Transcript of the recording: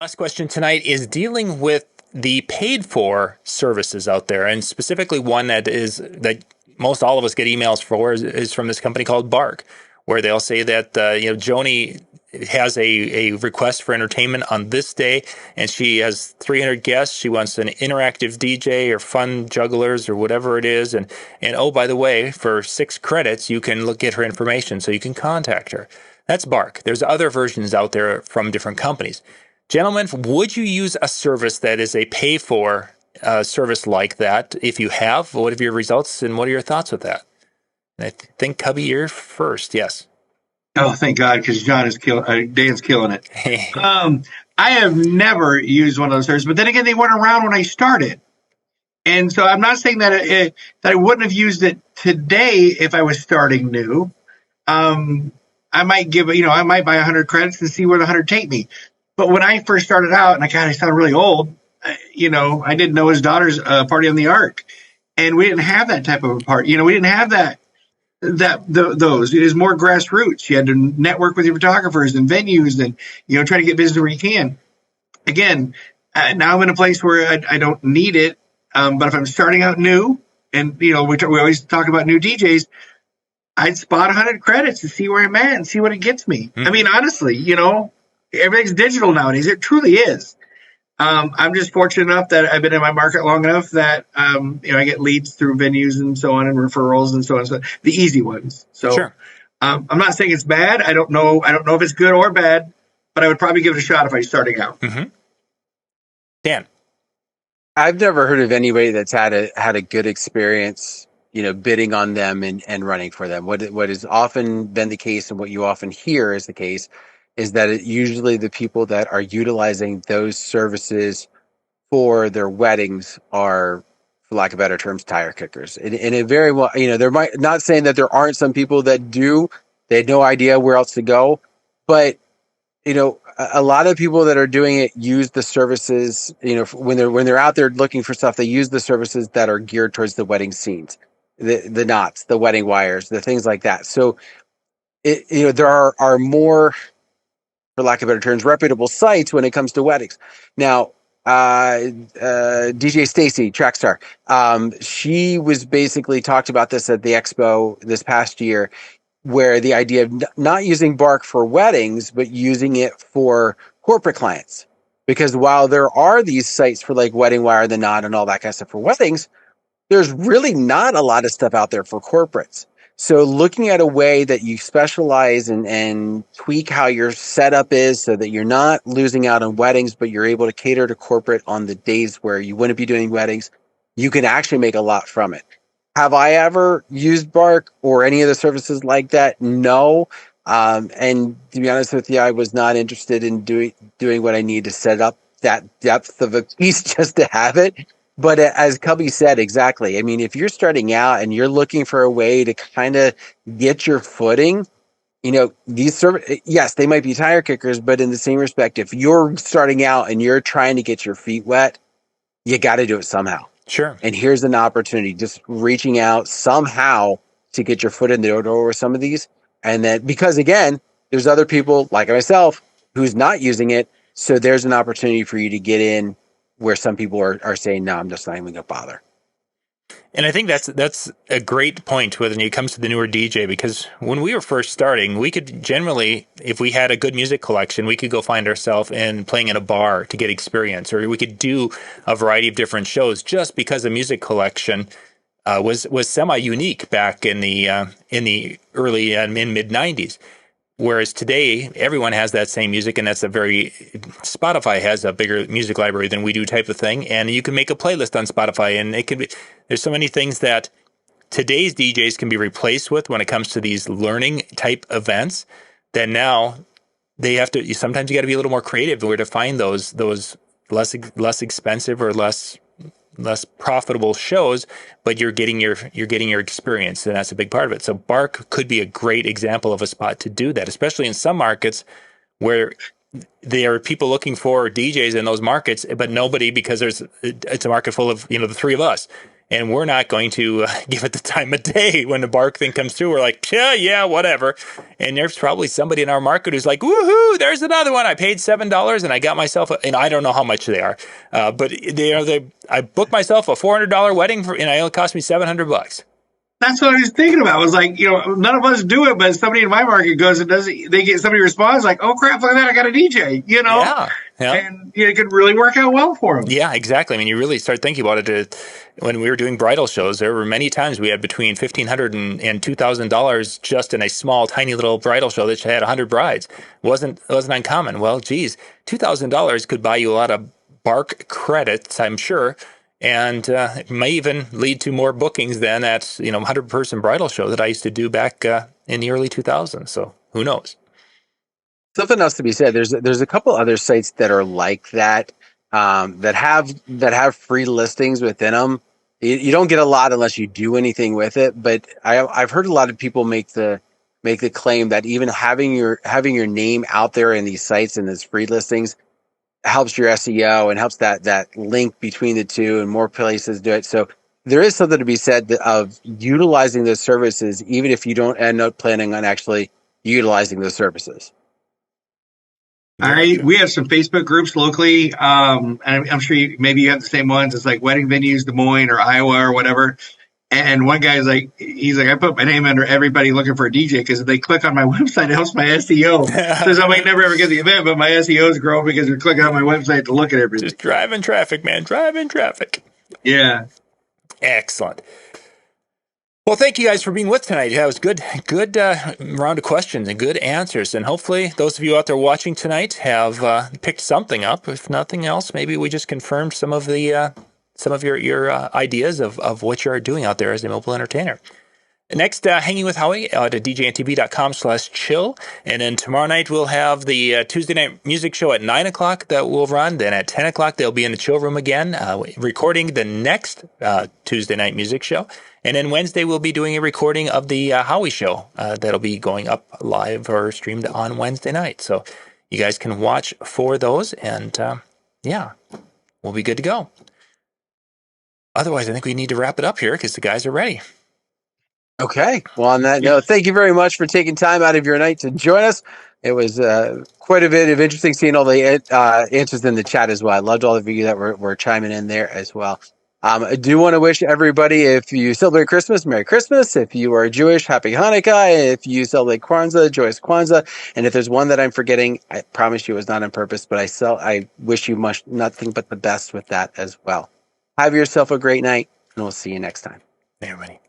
Last question tonight is dealing with the paid for services out there, and specifically one that most all of us get emails for is from this company called Bark, where they'll say that Joni has a request for entertainment on this day, and she has 300 guests. She wants an interactive DJ or fun jugglers or whatever it is, and oh, by the way, for 6 credits you can get her information, so you can contact her. That's Bark. There's other versions out there from different companies. Gentlemen, would you use a service that is a pay-for service like that? If you have, what are your results and what are your thoughts with that? And I think, Cubby, you're first. Yes. Oh, thank God, because Dan's killing it. I have never used one of those services, but then again, they weren't around when I started. And so I'm not saying that I wouldn't have used it today if I was starting new. I might I might buy 100 credits and see where the 100 take me. But when I first started out, and I sound really old, I didn't know his daughter's Party on the Ark, and we didn't have that type of a party. We didn't have those. It was more grassroots. You had to network with your photographers and venues, and try to get business where you can. Again, now I'm in a place where I don't need it. But if I'm starting out new, and we always talk about new DJs, I'd spot 100 credits to see where I'm at and see what it gets me. I mean, honestly, everything's digital nowadays. It truly is. I'm just fortunate enough that I've been in my market long enough that I get leads through venues and so on, and referrals and so on. So the easy ones. So Sure. I'm not saying it's bad. I don't know if it's good or bad, but I would probably give it a shot if I was starting out. Mm-hmm. Dan. I've never heard of anybody that's had a good experience, bidding on them and running for them. What has often been the case, and what you often hear is the case, is that usually the people that are utilizing those services for their weddings are, for lack of better terms, tire kickers. And it very well, there might, not saying that there aren't some people that do, they had no idea where else to go, but a lot of people that are doing it use the services, when they're out there looking for stuff, they use the services that are geared towards the wedding scenes, the knots, the wedding wires, the things like that. So there are more, for lack of better terms, reputable sites when it comes to weddings. Now, DJ Stacy, Trackstar, she was basically talked about this at the expo this past year, where the idea of not using Bark for weddings, but using it for corporate clients. Because while there are these sites for like Wedding Wire, the Knot, and all that kind of stuff for weddings, there's really not a lot of stuff out there for corporates. So looking at a way that you specialize and tweak how your setup is so that you're not losing out on weddings, but you're able to cater to corporate on the days where you wouldn't be doing weddings, you can actually make a lot from it. Have I ever used Bark or any of the services like that? No. And to be honest with you, I was not interested in doing what I need to set up that depth of a piece just to have it. But as Cubby said, exactly. I mean, if you're starting out and you're looking for a way to kind of get your footing, these yes, they might be tire kickers, but in the same respect, if you're starting out and you're trying to get your feet wet, you got to do it somehow. Sure. And here's an opportunity, just reaching out somehow to get your foot in the door with some of these. And then, because again, there's other people like myself who's not using it. So there's an opportunity for you to get in where some people are saying, no, I'm just not even going to bother. And I think that's a great point when it comes to the newer DJ, because when we were first starting, we could generally, if we had a good music collection, we could go find ourselves and playing in a bar to get experience, or we could do a variety of different shows just because the music collection was semi-unique back in the early and mid 90s. Whereas today, everyone has that same music, and Spotify has a bigger music library than we do type of thing, and you can make a playlist on Spotify, and there's so many things that today's DJs can be replaced with when it comes to these learning type events, that now sometimes you got to be a little more creative where to find those less expensive or less profitable shows, but you're getting your experience, and that's a big part of it. So Bark could be a great example of a spot to do that, especially in some markets where there are people looking for DJs in those markets, but nobody, because it's a market full of the three of us, and we're not going to give it the time of day when the bark thing comes through. We're like, yeah, whatever. And there's probably somebody in our market who's like, woohoo, there's another one. I paid $7 and I got myself, and I don't know how much they are, but I booked myself a $400 wedding and it only cost me $700. That's what I was thinking about. I was like, none of us do it, but somebody in my market goes and does it. They get somebody responds like, "Oh crap, look at that! I got a DJ." Yeah. And it could really work out well for them. Yeah, exactly. I mean, you really start thinking about it. When we were doing bridal shows, there were many times we had between $1,500 and $2,000 just in a small, tiny little bridal show that had 100 brides. Wasn't uncommon. Well, geez, $2,000 could buy you a lot of bark credits, I'm sure. And it may even lead to more bookings than that 100-person bridal show that I used to do back in the early 2000s. So who knows? Something else to be said. There's a couple other sites that are like that, that have free listings within them. You don't get a lot unless you do anything with it. But I've heard a lot of people make the claim that even having your name out there in these sites and these free listings helps your SEO and helps that link between the two, and more places do it. So there is something to be said of utilizing those services, even if you don't end up planning on actually utilizing those services. All right, we have some Facebook groups locally, and I'm sure maybe you have the same ones. It's like Wedding Venues Des Moines or Iowa or whatever. And one guy's like, I put my name under everybody looking for a DJ because if they click on my website, it helps my SEO. So I might never ever get the event, but my SEOs grow because they're clicking on my website to look at everything. Just driving traffic, man. Driving traffic. Yeah. Excellent. Well, thank you guys for being with tonight. That was good round of questions and good answers. And hopefully those of you out there watching tonight have picked something up. If nothing else, maybe we just confirmed some of your ideas of what you're doing out there as a mobile entertainer. Next, Hanging with Howie at DJNTV.com/chill. And then tomorrow night, we'll have the Tuesday night music show at 9 o'clock that will run. Then at 10 o'clock, they'll be in the chill room again, recording the next Tuesday night music show. And then Wednesday, we'll be doing a recording of the Howie show that'll be going up live or streamed on Wednesday night. So you guys can watch for those. And we'll be good to go. Otherwise, I think we need to wrap it up here because the guys are ready. Okay. Well, on that note, thank you very much for taking time out of your night to join us. It was quite a bit of interesting seeing all the answers in the chat as well. I loved all of you that were chiming in there as well. I do want to wish everybody, if you celebrate Christmas, Merry Christmas. If you are Jewish, Happy Hanukkah. If you celebrate Kwanzaa, joyous Kwanzaa. And if there's one that I'm forgetting, I promise you it was not on purpose, but I wish you nothing but the best with that as well. Have yourself a great night, and we'll see you next time. Hey, everybody.